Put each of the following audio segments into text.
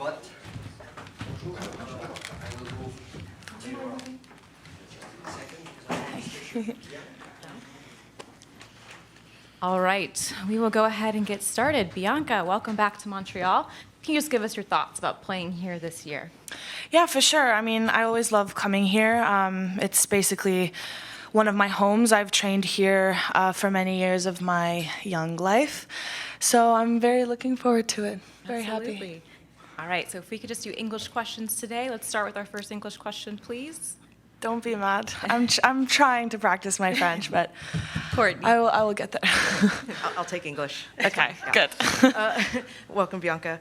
but All right, we will go ahead and get started. Bianca, welcome back to Montreal. Can you just give us your thoughts about playing here this year? Yeah, for sure. I mean, I always love coming here. It's basically one of my homes. I've trained here for many years of my young life. So I'm very looking forward to it. Very Absolutely. happy. All right, so if we could just do English questions today. Let's start with our first English question, please. Don't be mad. I'm trying to practice my French, but Courtney. I will get there. I'll take English. Okay, Yeah. good. Welcome, Bianca.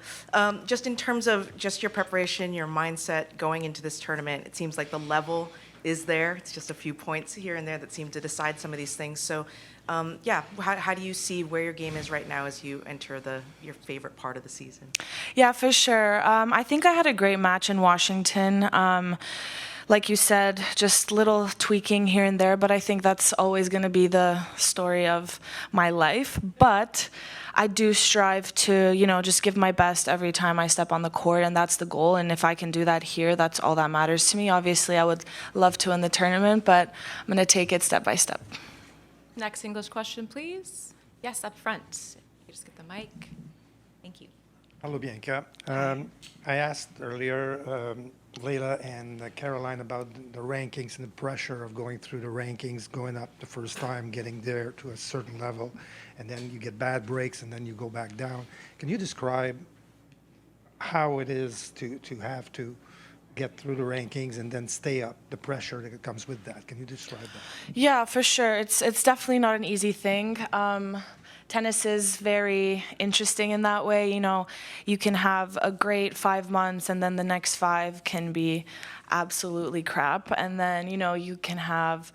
Just in terms of just your preparation, your mindset going into this tournament, it seems like the level is there. It's just a few points here and there that seem to decide some of these things. So, how do you see where your game is right now as you enter your favorite part of the season? Yeah, for sure. I think I had a great match in Washington. Like you said, just little tweaking here and there, but I think that's always going to be the story of my life. But I do strive to, just give my best every time I step on the court, and that's the goal. And if I can do that here, that's all that matters to me. Obviously, I would love to win the tournament, but I'm going to take it step by step. Next English question, please. Yes, up front. You just get the mic. Thank you. Hello, Bianca. I asked earlier Leila and Caroline about the rankings and the pressure of going through the rankings, going up the first time, getting there to a certain level, and then you get bad breaks and then you go back down. Can you describe how it is to have to get through the rankings and then stay up, the pressure that comes with that? Can you describe that? Yeah, for sure. It's definitely not an easy thing. Tennis is very interesting in that way. You can have a great 5 months and then the next 5 can be absolutely crap. And then, you can have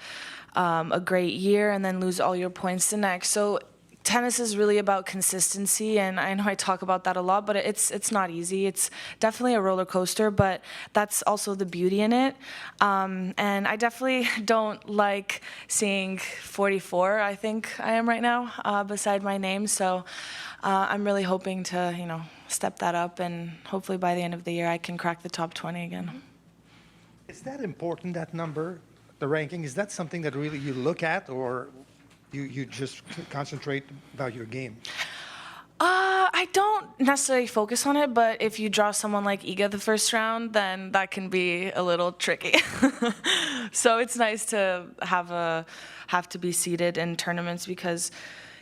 a great year and then lose all your points the next. So tennis is really about consistency, and I know I talk about that a lot, but it's not easy. It's definitely a roller coaster, but that's also the beauty in it. And I definitely don't like seeing 44, I think I am right now, beside my name. So I'm really hoping to, step that up, and hopefully by the end of the year I can crack the top 20 again. Is that important, that number, the ranking? Is that something that really you look at, or you just concentrate about your game? I don't necessarily focus on it, but if you draw someone like Iga the first round, then that can be a little tricky. So it's nice to have to be seeded in tournaments because,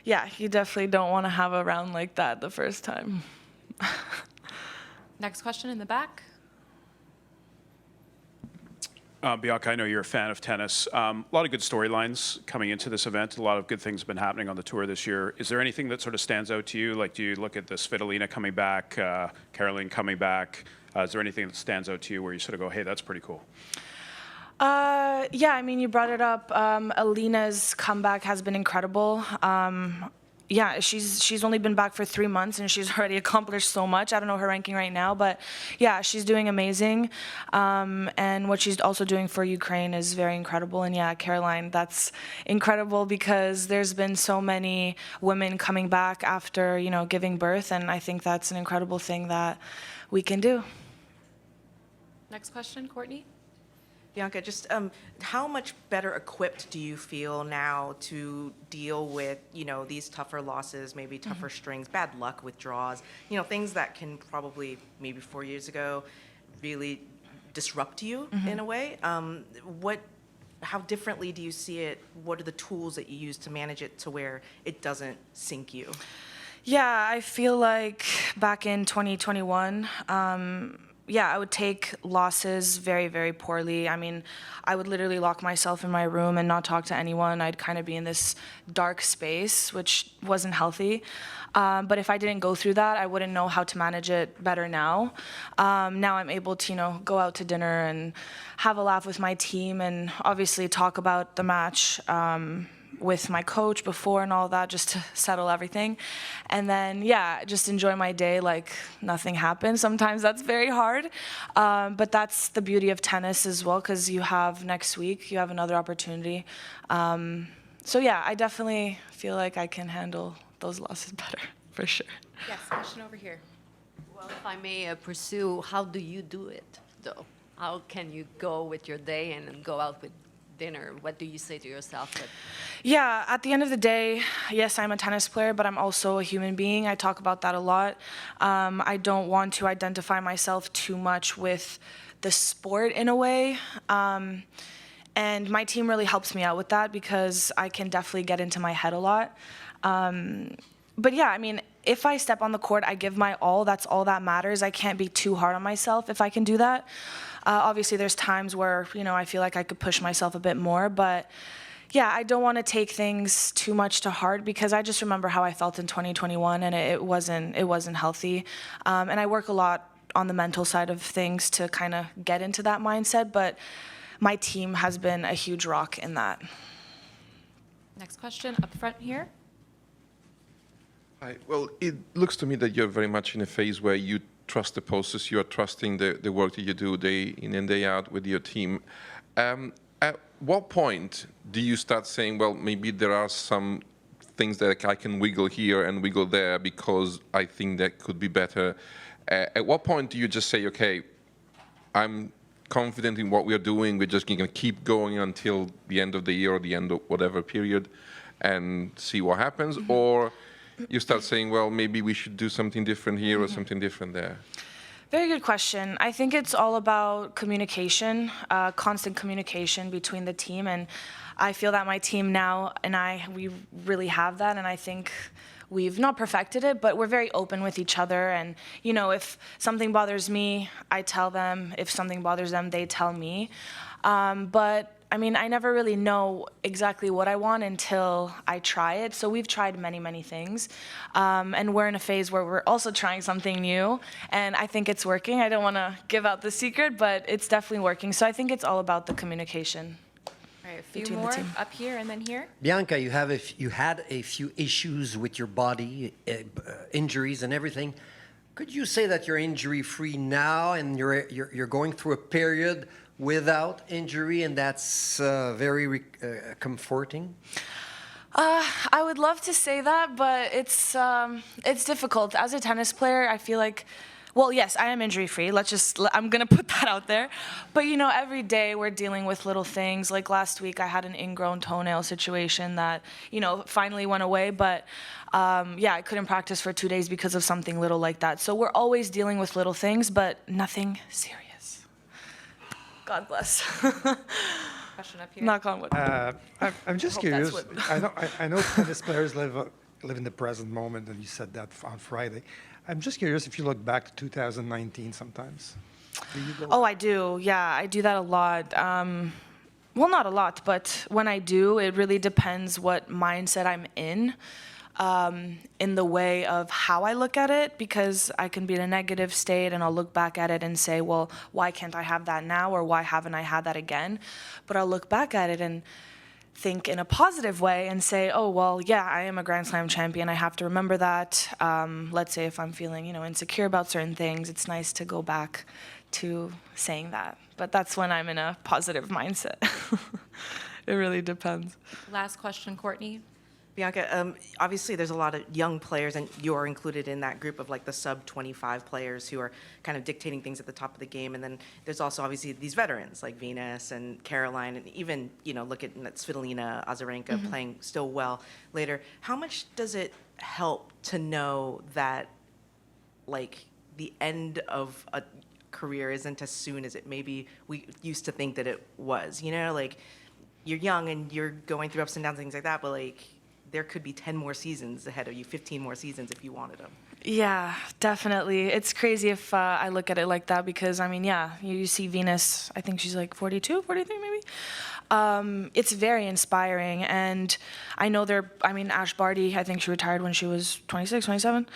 yeah, you definitely don't want to have a round like that the first time. Next question in the back. Bianca, I know you're a fan of tennis. A lot of good storylines coming into this event. A lot of good things have been happening on the tour this year. Is there anything that sort of stands out to you? Like, do you look at this Svitolina coming back, Caroline coming back? Is there anything that stands out to you where you sort of go, hey, that's pretty cool? Yeah, I mean, you brought it up. Alina's comeback has been incredible. Yeah, she's only been back for 3 months and she's already accomplished so much. I don't know her ranking right now, but yeah, she's doing amazing. And what she's also doing for Ukraine is very incredible. And yeah, Caroline, that's incredible because there's been so many women coming back after, giving birth, and I think that's an incredible thing that we can do. Next question, Courtney. Bianca, just how much better equipped do you feel now to deal with, these tougher losses, maybe tougher strings, bad luck with draws, things that can probably maybe 4 years ago really disrupt you in a way? How differently do you see it? What are the tools that you use to manage it to where it doesn't sink you? Yeah, I feel like back in 2021, yeah, I would take losses very, very poorly. I mean, I would literally lock myself in my room and not talk to anyone. I'd kind of be in this dark space, which wasn't healthy. But if I didn't go through that, I wouldn't know how to manage it better now. Now I'm able to, go out to dinner and have a laugh with my team and obviously talk about the match with my coach before and all that, just to settle everything. And then, yeah, just enjoy my day like nothing happened. Sometimes that's very hard, but that's the beauty of tennis as well, because you have next week, you have another opportunity. So yeah, I definitely feel like I can handle those losses better, for sure. Yes, question over here. Well, If I may pursue, how do you do it, though? How can you go with your day and then go out with dinner? What do you say to yourself? That Yeah, at the end of the day, yes, I'm a tennis player, but I'm also a human being. I talk about that a lot. I don't want to identify myself too much with the sport in a way. And my team really helps me out with that because I can definitely get into my head a lot. But yeah, I mean, if I step on the court, I give my all. That's all that matters. I can't be too hard on myself if I can do that. Obviously, there's times where, I feel like I could push myself a bit more. But yeah, I don't want to take things too much to heart because I just remember how I felt in 2021, and it wasn't healthy. And I work a lot on the mental side of things to kind of get into that mindset. But my team has been a huge rock in that. Next question up front here. Hi. Well, it looks to me that you're very much in a phase where you trust the process, you are trusting the work that you do day in and day out with your team. At what point do you start saying, well, maybe there are some things that I can wiggle here and wiggle there because I think that could be better? At what point do you just say, okay, I'm confident in what we're doing, we're just going to keep going until the end of the year or the end of whatever period and see what happens? Mm-hmm. Or you start saying, well, maybe we should do something different here or something different there? Very good question. I think it's all about communication, constant communication between the team. And I feel that my team now and we really have that. And I think we've not perfected it, but we're very open with each other. And, if something bothers me, I tell them. If something bothers them, they tell me. But I never really know exactly what I want until I try it. So we've tried many, many things. And we're in a phase where we're also trying something new. And I think it's working. I don't want to give out the secret, but it's definitely working. So I think it's all about the communication. All right, a few more up here and then here. Bianca, you had a few issues with your body, injuries and everything. Could you say that you're injury-free now and you're going through a period without injury, and that's very comforting? I would love to say that, but it's difficult. As a tennis player, I feel like, well, yes, I am injury-free. I'm going to put that out there. But, every day we're dealing with little things. Like last week, I had an ingrown toenail situation that, finally went away. But, I couldn't practice for 2 days because of something little like that. So we're always dealing with little things, but nothing serious. God bless. Question up here. Knock on wood. I'm just Hope curious. that's I know tennis players live in the present moment, and you said that on Friday. I'm just curious if you look back to 2019 sometimes. Do you go? Oh, I do. Yeah, I do that a lot. Well, not a lot, but when I do, it really depends what mindset I'm in the way of how I look at it, because I can be in a negative state and I'll look back at it and say, well, why can't I have that now, or why haven't I had that again? But I'll look back at it and think in a positive way and say, oh, well, yeah, I am a Grand Slam champion. I have to remember that. Let's say if I'm feeling, insecure about certain things, it's nice to go back to saying that. But that's when I'm in a positive mindset. It really depends. Last question, Courtney. Bianca, obviously there's a lot of young players, and you're included in that group of like the sub-25 players who are kind of dictating things at the top of the game. And then there's also obviously these veterans like Venus and Caroline, and even, look at Svitolina Azarenka playing still well later. How much does it help to know that like the end of a career isn't as soon as it maybe we used to think that it was, like you're young and you're going through ups and downs, things like that, but like there could be 10 more seasons ahead of you, 15 more seasons if you wanted them. Yeah, definitely. It's crazy if I look at it like that because, you see Venus, I think she's like 42, 43 maybe. It's very inspiring. And I know Ash Barty, I think she retired when she was 26, 27.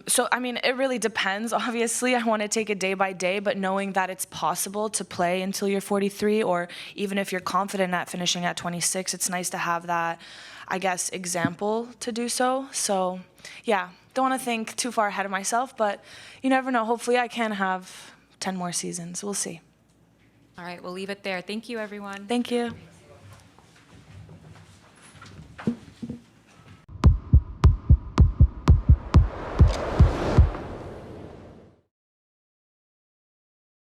So, it really depends, obviously. I want to take it day by day, but knowing that it's possible to play until you're 43, or even if you're confident at finishing at 26, it's nice to have that, I guess, example to do so. So, yeah, don't want to think too far ahead of myself, but you never know. Hopefully I can have 10 more seasons. We'll see. All right, we'll leave it there. Thank you, everyone. Thank you.